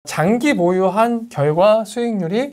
장기 보유한 결과 수익률이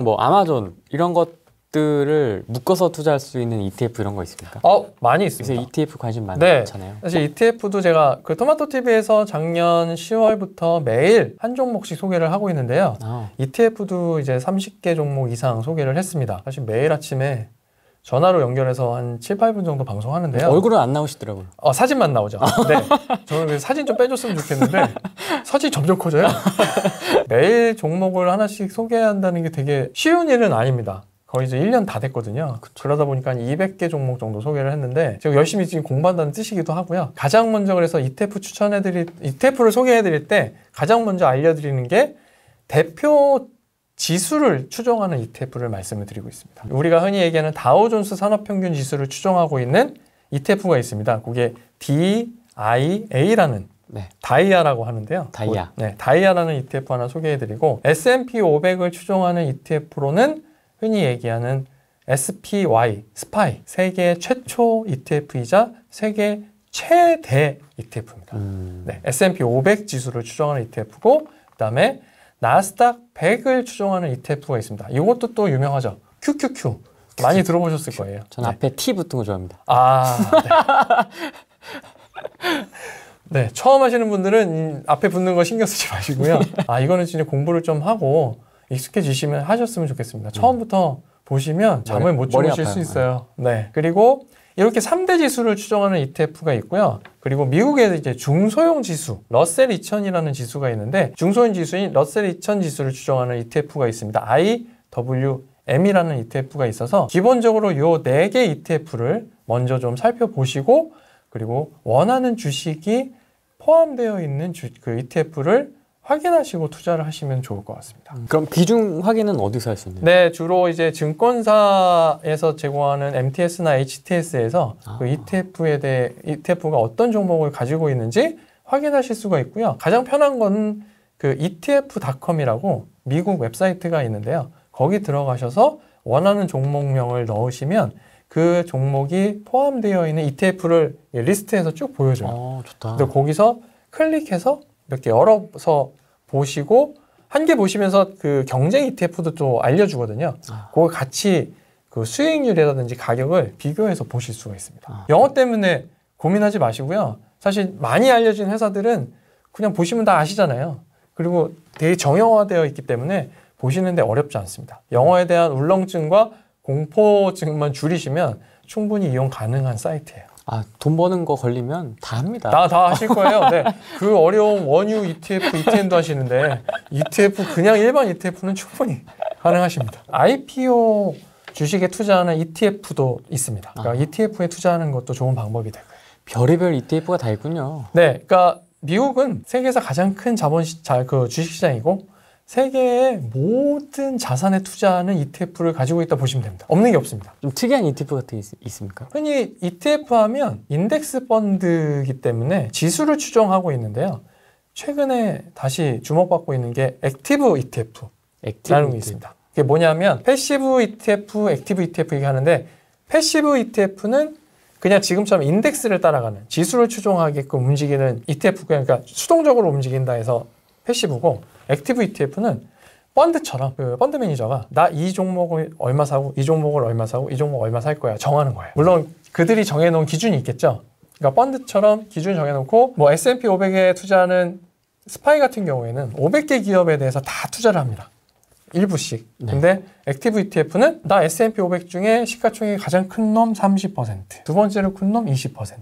뭐 아마존 이런 것들을 묶어서 투자할 수 있는 ETF 이런 거 있습니까? 많이 있습니다. 요새 ETF 관심 네. 많잖아요. 사실 ETF도 제가 그 토마토TV에서 작년 10월부터 매일 한 종목씩 소개를 하고 있는데요. ETF도 이제 30개 종목 이상 소개를 했습니다. 사실 매일 아침에 전화로 연결해서 한 7, 8분 정도 방송하는데요. 얼굴은 안 나오시더라고요. 사진만 나오죠. 네. 저는 사진 좀 빼줬으면 좋겠는데 사진이 점점 커져요. 매일 종목을 하나씩 소개한다는 게 되게 쉬운 일은 아닙니다. 거의 이제 1년 다 됐거든요. 그러다 보니까 한 200개 종목 정도 소개를 했는데 제가 열심히 지금 공부한다는 뜻이기도 하고요. 가장 먼저 그래서 ETF를 소개해드릴 때 가장 먼저 알려드리는 게 대표 지수를 추정하는 ETF를 말씀을 드리고 있습니다. 우리가 흔히 얘기하는 다우존스 산업평균 지수를 추정하고 있는 ETF가 있습니다. 그게 DIA라는 다이아라고 하는데요. 다이아라는 ETF 하나 소개해드리고 S&P 500을 추정하는 ETF로는 흔히 얘기하는 SPY, 세계 최초 ETF이자 세계 최대 ETF입니다. S&P 500 지수를 추정하는 ETF고 그다음에 나스닥 100을 추정하는 ETF가 있습니다. 이것도 또 유명하죠. QQQ. 많이 들어보셨을 거예요. 전 앞에 T 붙은 거 좋아합니다. 네. 처음 하시는 분들은 앞에 붙는 거 신경 쓰지 마시고요. 이거는 진짜 공부를 좀 하고 익숙해지시면 하셨으면 좋겠습니다. 처음부터 보시면 잠을 못 주무실 수 있어요. 네. 그리고 이렇게 3대 지수를 추정하는 ETF가 있고요. 그리고 미국의 이제 중소형 지수, 러셀 2000이라는 지수가 있는데 중소형 지수인 러셀 2000 지수를 추정하는 ETF가 있습니다. IWM이라는 ETF가 있어서 기본적으로 요 4개 ETF를 먼저 좀 살펴보시고 그리고 원하는 주식이 포함되어 있는 그 ETF를 확인하시고 투자를 하시면 좋을 것 같습니다. 그럼 비중 확인은 어디서 할 수 있나요? 네, 주로 이제 증권사에서 제공하는 MTS나 HTS에서 그 ETF가 어떤 종목을 가지고 있는지 확인하실 수가 있고요. 가장 편한 건 그 ETF.com이라고 미국 웹사이트가 있는데요. 거기 들어가셔서 원하는 종목명을 넣으시면 그 종목이 포함되어 있는 ETF를 리스트에서 쭉 보여줘요. 좋다. 그래서 거기서 클릭해서 몇 개 열어서 보시고 한 개 보시면서 그 경쟁 ETF도 또 알려주거든요. 그걸 같이 그 수익률이라든지 가격을 비교해서 보실 수가 있습니다. 영어 때문에 고민하지 마시고요. 사실 많이 알려진 회사들은 그냥 보시면 다 아시잖아요. 그리고 되게 정형화되어 있기 때문에 보시는데 어렵지 않습니다. 영어에 대한 울렁증과 공포증만 줄이시면 충분히 이용 가능한 사이트예요. 돈 버는 거 걸리면 다 합니다. 다 하실 거예요. 네. 그 어려운 원유 ETF, ETN도 하시는데 ETF 그냥 일반 ETF는 충분히 가능하십니다. IPO 주식에 투자하는 ETF도 있습니다. 그러니까 ETF에 투자하는 것도 좋은 방법이 되고요. 별의별 ETF가 다 있군요. 네, 그러니까 미국은 세계에서 가장 큰 주식시장이고 세계의 모든 자산에 투자하는 ETF를 가지고 있다 보시면 됩니다. 없는 게 없습니다. 좀 특이한 ETF 같은 게 있습니까? 흔히 ETF 하면 인덱스 펀드이기 때문에 지수를 추정하고 있는데요. 최근에 다시 주목받고 있는 게 액티브 ETF라는 게 있습니다. 그게 뭐냐면 패시브 ETF, 액티브 ETF 얘기하는데 패시브 ETF는 그냥 지금처럼 인덱스를 따라가는 지수를 추종하게끔 움직이는 ETF, 그러니까 수동적으로 움직인다 해서 패시브고 액티브 ETF는 펀드처럼 그 펀드 매니저가 나 이 종목을 얼마 사고 이 종목을 얼마 사고 이 종목 얼마 살 거야 정하는 거예요. 물론 그들이 정해놓은 기준이 있겠죠. 그러니까 펀드처럼 기준 정해놓고 뭐 S&P 500에 투자하는 스파이 같은 경우에는 500개 기업에 대해서 다 투자를 합니다. 일부씩. 근데 액티브 ETF는 나 S&P 500 중에 시가총액이 가장 큰 놈 30%, 두 번째로 큰 놈 20%.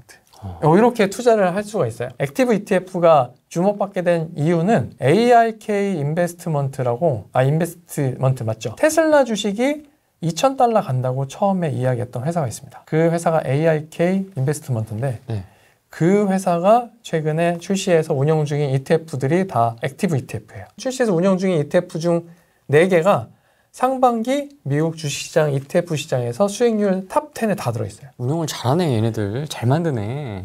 이렇게 투자를 할 수가 있어요. 액티브 ETF가 주목받게 된 이유는 ARK 인베스트먼트라고, 인베스트먼트 맞죠? 테슬라 주식이 $2,000 간다고 처음에 이야기했던 회사가 있습니다. 그 회사가 ARK 인베스트먼트인데 그 회사가 최근에 출시해서 운영 중인 ETF들이 다 액티브 ETF예요. 출시해서 운영 중인 ETF 중 4개가 상반기 미국 주식시장 ETF 시장에서 수익률 탑 10에 다 들어있어요. 운영을 잘하네. 얘네들 잘 만드네.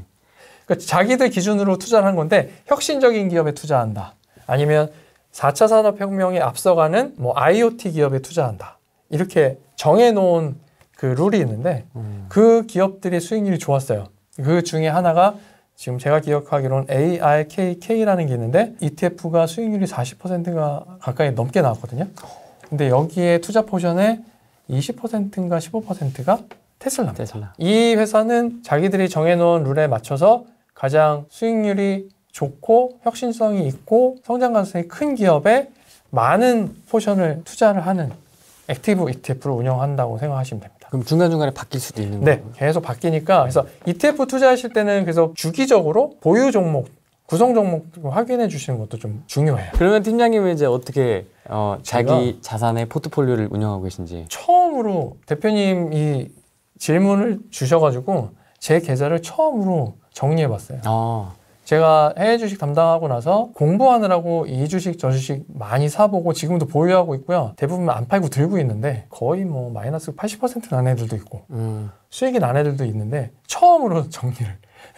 그러니까 자기들 기준으로 투자를 한 건데 혁신적인 기업에 투자한다. 아니면 4차 산업혁명에 앞서가는 뭐 IoT 기업에 투자한다. 이렇게 정해놓은 그 룰이 있는데 그 기업들의 수익률이 좋았어요. 그 중에 하나가 지금 제가 기억하기로는 ARKK라는 게 있는데 ETF가 수익률이 40%가 가까이 넘게 나왔거든요. 근데 여기에 투자 포션의 20%인가 15%가 테슬라입니다. 이 회사는 자기들이 정해놓은 룰에 맞춰서 가장 수익률이 좋고 혁신성이 있고 성장 가능성이 큰 기업에 많은 포션을 투자를 하는 액티브 ETF를 운영한다고 생각하시면 됩니다. 그럼 중간중간에 바뀔 수도 있는 네, 거예요? 계속 바뀌니까 그래서 ETF 투자하실 때는 계속 주기적으로 보유 종목, 구성 종목 확인해 주시는 것도 좀 중요해요. 그러면 팀장님은 이제 어떻게 자기 자산의 포트폴리오를 운영하고 계신지? 처음으로 대표님이 질문을 주셔가지고 제 계좌를 처음으로 정리해봤어요. 제가 해외 주식 담당하고 나서 공부하느라고 이 주식 저 주식 많이 사보고 지금도 보유하고 있고요. 대부분 안 팔고 들고 있는데 거의 뭐 마이너스 80% 난 애들도 있고 수익이 난 애들도 있는데 처음으로 정리를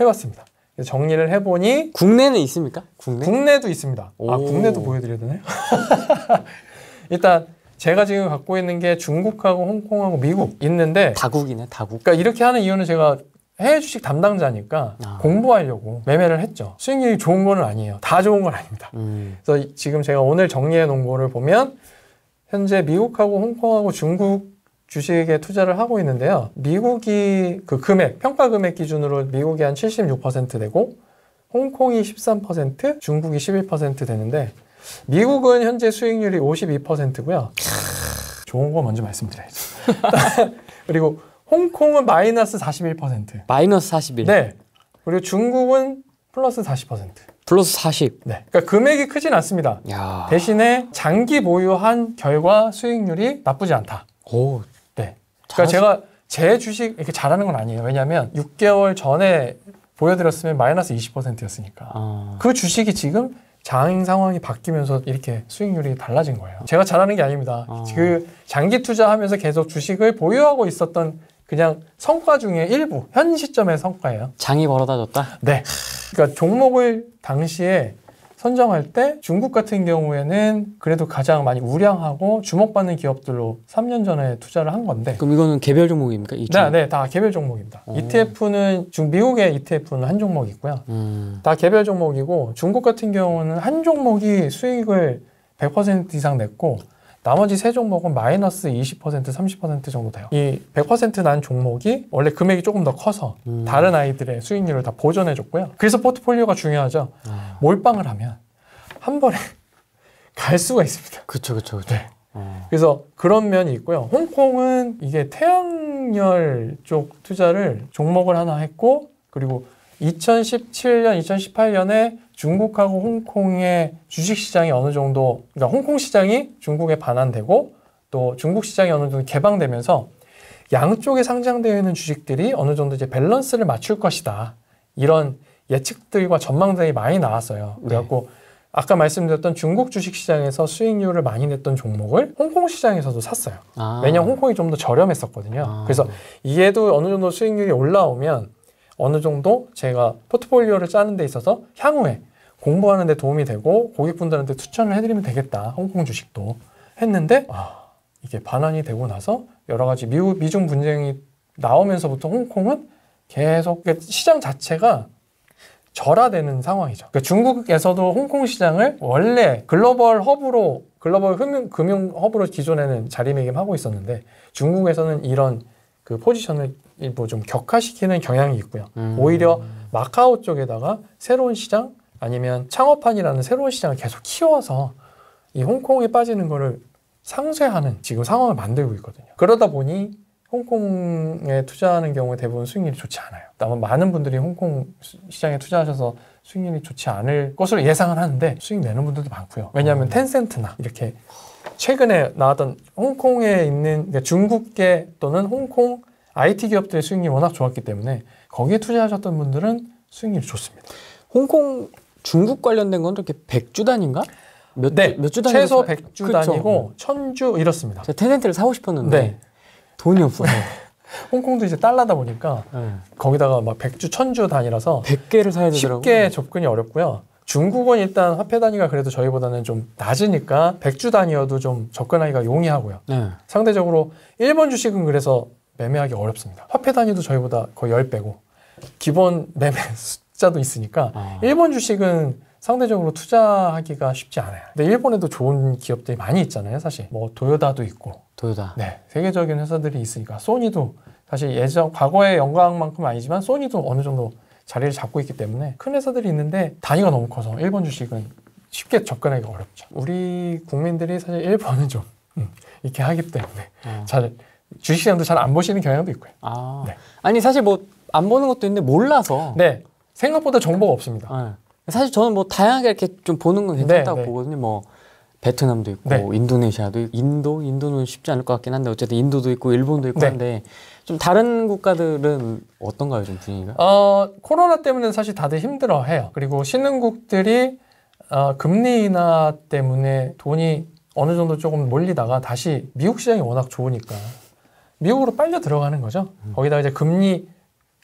해봤습니다. 정리를 해보니 국내는 있습니까? 국내도 있습니다. 국내도 보여드려야 되나요? 일단 제가 지금 갖고 있는 게 중국하고 홍콩하고 미국 있는데 다국이네, 다국. 그러니까 이렇게 하는 이유는 제가 해외 주식 담당자니까 공부하려고 매매를 했죠. 수익률이 좋은 건 아니에요. 다 좋은 건 아닙니다. 그래서 지금 제가 오늘 정리해 놓은 거를 보면 현재 미국하고 홍콩하고 중국 주식에 투자를 하고 있는데요. 미국이 그 금액, 평가 금액 기준으로 미국이 한 76% 되고 홍콩이 13%, 중국이 11% 되는데 미국은 현재 수익률이 52%고요. 좋은 거 먼저 말씀드려야죠. 그리고 홍콩은 마이너스 41%. 마이너스 41. 네. 그리고 중국은 플러스 40%. 플러스 40. 네. 그러니까 금액이 크진 않습니다. 야. 대신에 장기 보유한 결과 수익률이 나쁘지 않다. 오. 네. 그러니까 제가 제 주식 이렇게 잘하는 건 아니에요. 왜냐하면 6개월 전에 보여드렸으면 마이너스 20%였으니까. 그 주식이 지금 장 상황이 바뀌면서 이렇게 수익률이 달라진 거예요. 제가 잘하는 게 아닙니다. 그 장기 투자하면서 계속 주식을 보유하고 있었던 그냥 성과 중에 일부, 현 시점의 성과예요. 장이 벌어다줬다? 네. 그러니까 종목을 당시에 선정할 때 중국 같은 경우에는 그래도 가장 많이 우량하고 주목받는 기업들로 3년 전에 투자를 한 건데. 그럼 이거는 개별 종목입니까? 네, 다 개별 종목입니다. ETF는 미국의 ETF는 한 종목 있고요. 다 개별 종목이고 중국 같은 경우는 한 종목이 수익을 100% 이상 냈고 나머지 세 종목은 마이너스 20%, 30% 정도 돼요. 이 100% 난 종목이 원래 금액이 조금 더 커서 다른 아이들의 수익률을 다 보존해줬고요. 그래서 포트폴리오가 중요하죠. 몰빵을 하면 한 번에 갈 수가 있습니다. 그쵸. 네. 그래서 그런 면이 있고요. 홍콩은 이게 태양열 쪽 투자를 종목을 하나 했고 그리고 2017년, 2018년에 중국하고 홍콩의 주식시장이 어느 정도, 그러니까 홍콩 시장이 중국에 반환되고 또 중국 시장이 어느 정도 개방되면서 양쪽에 상장되어 있는 주식들이 어느 정도 이제 밸런스를 맞출 것이다. 이런 예측들과 전망들이 많이 나왔어요. 그래갖고 아까 말씀드렸던 중국 주식시장에서 수익률을 많이 냈던 종목을 홍콩 시장에서도 샀어요. 왜냐하면 홍콩이 좀 더 저렴했었거든요. 그래서 이게도 어느 정도 수익률이 올라오면 어느 정도 제가 포트폴리오를 짜는 데 있어서 향후에 공부하는 데 도움이 되고 고객분들한테 추천을 해드리면 되겠다. 홍콩 주식도 했는데 이게 반환이 되고 나서 여러 가지 미중 분쟁이 나오면서부터 홍콩은 계속 시장 자체가 절하되는 상황이죠. 그러니까 중국에서도 홍콩 시장을 원래 글로벌 금융 허브로 기존에는 자리매김하고 있었는데 중국에서는 이런 그 포지션을 뭐 좀 격화시키는 경향이 있고요. 오히려 마카오 쪽에다가 새로운 시장 아니면 창업판이라는 새로운 시장을 계속 키워서 이 홍콩에 빠지는 거를 상쇄하는 지금 상황을 만들고 있거든요. 그러다 보니 홍콩에 투자하는 경우에 대부분 수익률이 좋지 않아요. 아마 많은 분들이 홍콩 시장에 투자하셔서 수익률이 좋지 않을 것으로 예상을 하는데 수익 내는 분들도 많고요. 왜냐하면 텐센트나 이렇게 최근에 나왔던 홍콩에 있는 그러니까 중국계 또는 홍콩 IT 기업들의 수익률이 워낙 좋았기 때문에 거기에 투자하셨던 분들은 수익률이 좋습니다. 홍콩 중국 관련된 건 이렇게 100주 단위인가? 몇 주 단위? 최소 100주 단위고 1000주 이렇습니다. 제가 텐센트를 사고 싶었는데 돈이 없어요. 홍콩도 이제 달러다 보니까 거기다가 막 100주, 1000주 단위라서 100개를 사야 되더라고요. 쉽게 접근이 어렵고요. 중국은 일단 화폐 단위가 그래도 저희보다는 좀 낮으니까 100주 단위여도 좀 접근하기가 용이하고요. 상대적으로 일본 주식은 그래서 매매하기 어렵습니다. 화폐 단위도 저희보다 거의 10배고 기본 매매 주식자도 있으니까 일본 주식은 상대적으로 투자하기가 쉽지 않아요. 근데 일본에도 좋은 기업들이 많이 있잖아요, 사실. 뭐 도요다도 있고. 도요다. 네, 세계적인 회사들이 있으니까 소니도 사실 예전 과거의 영광만큼 아니지만 소니도 어느 정도 자리를 잡고 있기 때문에 큰 회사들이 있는데 단위가 너무 커서 일본 주식은 쉽게 접근하기가 어렵죠. 우리 국민들이 사실 일본은 좀 이렇게 하기 때문에 잘 주식시장도 잘 안 보시는 경향도 있고요. 네. 아니 사실 뭐 안 보는 것도 있는데 몰라서. 네, 생각보다 정보가 없습니다. 사실 저는 뭐 다양하게 이렇게 좀 보는 건 괜찮다고 네. 보거든요. 뭐 베트남도 있고 네. 인도네시아도 있고 인도는 쉽지 않을 것 같긴 한데 어쨌든 인도도 있고 일본도 있고 네. 한데 좀 다른 국가들은 어떤가요, 좀 분위기가? 코로나 때문에 사실 다들 힘들어해요. 그리고 신흥국들이 금리 인하 때문에 돈이 어느 정도 조금 몰리다가 다시 미국 시장이 워낙 좋으니까 미국으로 빨려 들어가는 거죠. 거기다가 이제 금리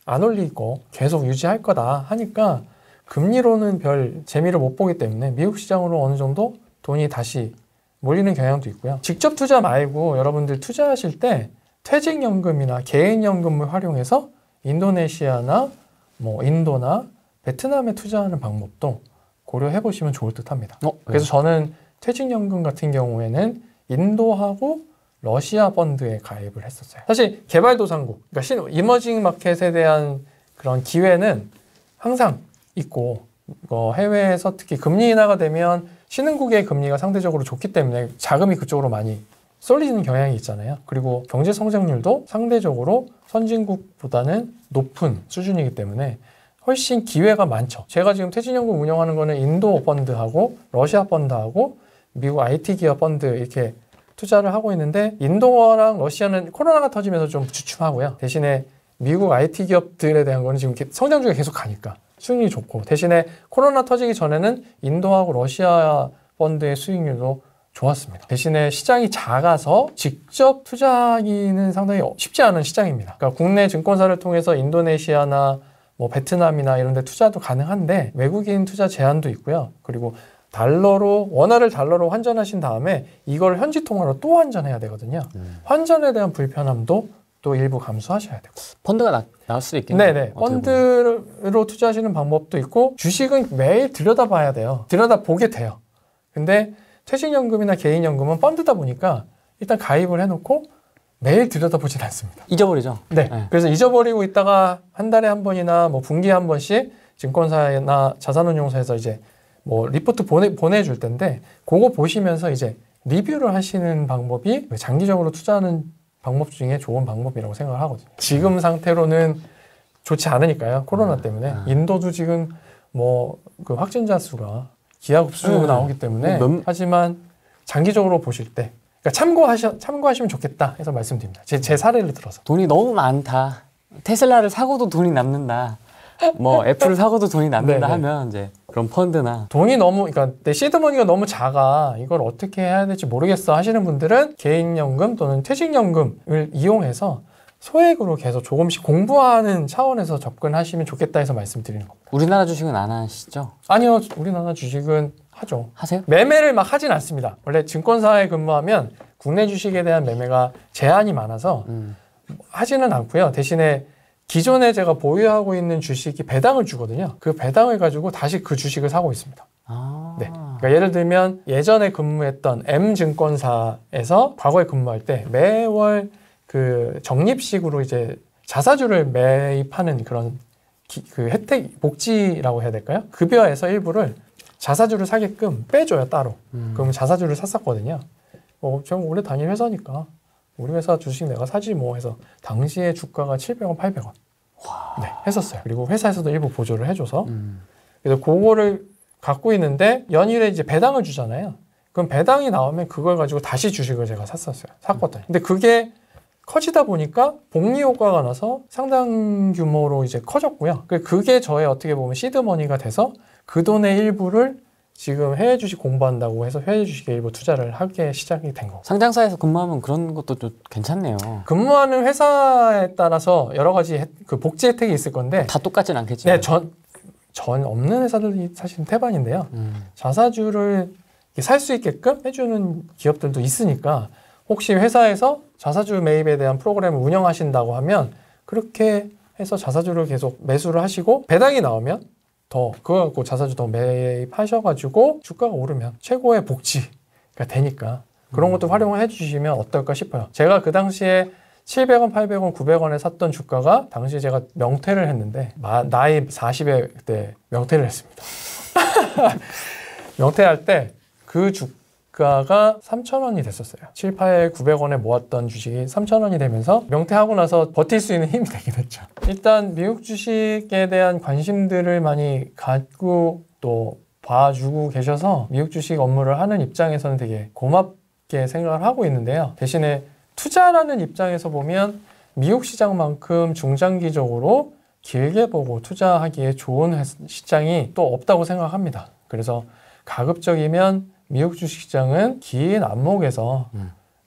안 올리고 계속 유지할 거다 하니까 금리로는 별 재미를 못 보기 때문에 미국 시장으로 어느 정도 돈이 다시 몰리는 경향도 있고요. 직접 투자 말고 여러분들 투자하실 때 퇴직연금이나 개인연금을 활용해서 인도네시아나 뭐 인도나 베트남에 투자하는 방법도 고려해 보시면 좋을 듯 합니다. 그래서 저는 퇴직연금 같은 경우에는 인도하고 러시아 펀드에 가입을 했었어요. 사실 개발도상국, 그러니까 이머징 마켓에 대한 그런 기회는 항상 있고 해외에서 특히 금리 인하가 되면 신흥국의 금리가 상대적으로 좋기 때문에 자금이 그쪽으로 많이 쏠리는 경향이 있잖아요. 그리고 경제 성장률도 상대적으로 선진국보다는 높은 수준이기 때문에 훨씬 기회가 많죠. 제가 지금 퇴직연금 운영하는 거는 인도 펀드하고 러시아 펀드하고 미국 IT 기업 펀드 이렇게 투자를 하고 있는데 인도랑 러시아는 코로나가 터지면서 좀 주춤하고요. 대신에 미국 IT 기업들에 대한 거는 지금 성장주가 계속 가니까 수익률이 좋고 대신에 코로나 터지기 전에는 인도하고 러시아 펀드의 수익률도 좋았습니다. 대신에 시장이 작아서 직접 투자하기는 상당히 쉽지 않은 시장입니다. 그러니까 국내 증권사를 통해서 인도네시아나 뭐 베트남이나 이런 데 투자도 가능한데 외국인 투자 제한도 있고요. 그리고 원화를 달러로 환전하신 다음에 이걸 현지 통화로 또 환전해야 되거든요. 환전에 대한 불편함도 또 일부 감수하셔야 되고. 펀드가 나올 수도 있겠네요. 네네. 펀드로 투자하시는 방법도 있고 주식은 매일 들여다봐야 돼요. 들여다보게 돼요. 근데 퇴직연금이나 개인연금은 펀드다 보니까 일단 가입을 해놓고 매일 들여다보진 않습니다. 잊어버리죠. 네. 그래서 잊어버리고 있다가 한 달에 한 번이나 뭐 분기에 한 번씩 증권사나 자산운용사에서 이제 뭐 리포트 보내줄 텐데 그거 보시면서 이제 리뷰를 하시는 방법이 장기적으로 투자하는 방법 중에 좋은 방법이라고 생각을 하거든요. 지금 상태로는 좋지 않으니까요. 코로나 때문에. 인도도 지금 뭐 그 확진자 수가 기하급수로 나오기 때문에 하지만 장기적으로 보실 때 그러니까 참고하시면 좋겠다 해서 말씀드립니다. 제 사례를 들어서. 돈이 너무 많다. 테슬라를 사고도 돈이 남는다. 뭐 애플을 사고도 돈이 남는다 하면 이제 그런 펀드나 돈이 너무 그러니까 내 시드머니가 너무 작아 이걸 어떻게 해야 될지 모르겠어 하시는 분들은 개인연금 또는 퇴직연금을 이용해서 소액으로 계속 조금씩 공부하는 차원에서 접근하시면 좋겠다 해서 말씀드리는 겁니다. 우리나라 주식은 안 하시죠? 아니요, 우리나라 주식은 하죠. 하세요? 매매를 막 하진 않습니다. 원래 증권사에 근무하면 국내 주식에 대한 매매가 제한이 많아서 하지는 않고요. 대신에 기존에 제가 보유하고 있는 주식이 배당을 주거든요. 그 배당을 가지고 다시 그 주식을 사고 있습니다. 네. 그러니까 예를 들면 예전에 근무했던 M증권사에서 과거에 근무할 때 매월 그 적립식으로 이제 자사주를 매입하는 그런 그 혜택, 복지라고 해야 될까요? 급여에서 일부를 자사주를 사게끔 빼줘요, 따로. 그럼 자사주를 샀었거든요. 저 오래 다닌 회사니까 우리 회사 주식 내가 사지 뭐 해서 당시에 주가가 700원, 800원. 네, 했었어요. 그리고 회사에서도 일부 보조를 해줘서. 그래서 그거를 갖고 있는데 연일에 이제 배당을 주잖아요. 그럼 배당이 나오면 그걸 가지고 다시 주식을 제가 샀거든요. 근데 그게 커지다 보니까 복리 효과가 나서 상당 규모로 이제 커졌고요. 그게 저의 어떻게 보면 시드머니가 돼서 그 돈의 일부를 지금 해외 주식 공부한다고 해서 해외 주식에 일부 투자를 하게 시작이 된 거고. 상장사에서 근무하면 그런 것도 좀 괜찮네요. 근무하는 회사에 따라서 여러 가지 그 복지 혜택이 있을 건데 다 똑같진 않겠지만. 네, 전 없는 회사들이 사실 태반인데요. 자사주를 살 수 있게끔 해주는 기업들도 있으니까 혹시 회사에서 자사주 매입에 대한 프로그램을 운영하신다고 하면 그렇게 해서 자사주를 계속 매수를 하시고 배당이 나오면 그거 갖고 자사주 더 매입하셔가지고 주가가 오르면 최고의 복지가 되니까 그런 것도 활용을 해주시면 어떨까 싶어요. 제가 그 당시에 700원, 800원, 900원에 샀던 주가가 당시 제가 명퇴를 했는데 나이 40에 그때 명퇴를 했습니다. 명퇴할 때 그 주가가 3,000원이 됐었어요. 7, 8, 900원에 모았던 주식이 3,000원이 되면서 명퇴하고 나서 버틸 수 있는 힘이 되긴 했죠. 일단 미국 주식에 대한 관심들을 많이 갖고 또 봐주고 계셔서 미국 주식 업무를 하는 입장에서는 되게 고맙게 생각을 하고 있는데요. 대신에 투자라는 입장에서 보면 미국 시장만큼 중장기적으로 길게 보고 투자하기에 좋은 시장이 또 없다고 생각합니다. 그래서 가급적이면 미국 주식시장은 긴 안목에서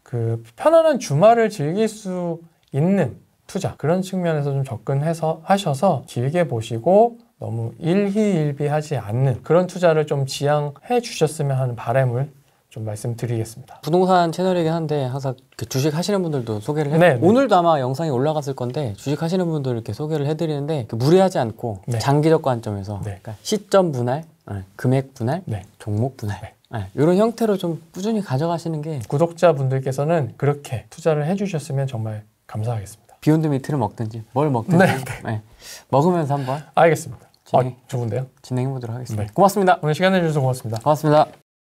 그 편안한 주말을 즐길 수 있는 투자 그런 측면에서 좀 접근해서 하셔서 길게 보시고 너무 일희일비하지 않는 그런 투자를 좀 지향해 주셨으면 하는 바람을 좀 말씀드리겠습니다. 부동산 채널이긴 한데 항상 그 주식 하시는 분들도 소개를 해. 네, 네. 오늘도 아마 영상이 올라갔을 건데 주식 하시는 분들 이렇게 소개를 해드리는데 무리하지 않고 네. 장기적 관점에서 네. 그러니까 시점 분할, 금액 분할, 네. 종목 분할 이런 형태로 좀 꾸준히 가져가시는 게 구독자분들께서는 그렇게 투자를 해주셨으면 정말 감사하겠습니다. 비욘드 미트를 먹든지 뭘 먹든지 네. 먹으면서 한번 알겠습니다. 좋은데요? 진행해 보도록 하겠습니다. 네. 고맙습니다. 오늘 시간 내주셔서 고맙습니다. 고맙습니다.